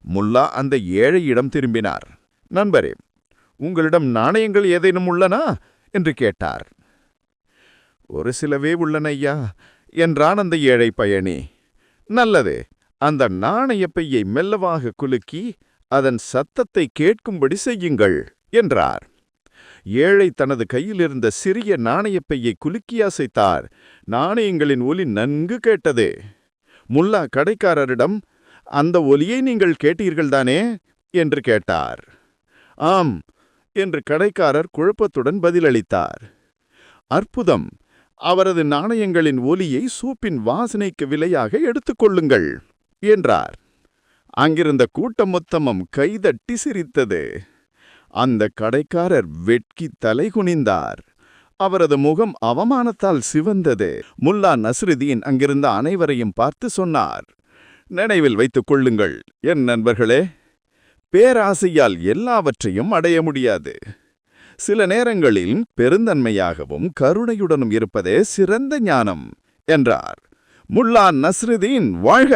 முல்லா அந்த ஏழையிடம் திரும்பினார். நண்பரே, உங்களிடம் நாணயங்கள் ஏதேனும் உள்ளனா என்று கேட்டார். ஒரு சிலவே உள்ளன ஐயா என்றான் அந்த ஏழை பயணி. நல்லது, அந்த நாணயப் பையை மெல்லவாக குலுக்கி அதன் சத்தத்தை கேட்கும்படி செய்யுங்கள் என்றார். ஏழை தனது கையிலிருந்த சிறிய நாணயப் பையை குலுக்கி அசைத்தார். நாணயங்களின் ஒலி நன்கு கேட்டது. முல்லா கடைக்காரரிடம், அந்த ஒலியை நீங்கள் கேட்டீர்கள்தானே என்று கேட்டார். ஆம் என்று கடைக்காரர் குழப்பத்துடன் பதிலளித்தார். அற்புதம், அவரது நாணயங்களின் ஒலியை சூப்பின் வாசனைக்கு விலையாக எடுத்துக்கொள்ளுங்கள் என்றார். அங்கிருந்த கூட்டம் மொத்தமும் கைதட்டி சிரித்தது. அந்த கடைக்காரர் வெட்கி தலைகுனிந்தார். அவரது முகம் அவமானத்தால் சிவந்தது. முல்லா நஸ்ருதீன் அங்கிருந்த அனைவரையும் பார்த்து சொன்னார், நினைவில் வைத்துக் கொள்ளுங்கள் என் நண்பர்களே, பேராசையால் எல்லாவற்றையும் அடைய முடியாது. சில நேரங்களில் பெருந்தன்மையாகவும் கருணையுடனும் இருப்பதே சிறந்த ஞானம் என்றார். முல்லா நஸ்ருதீன் வாழ்க!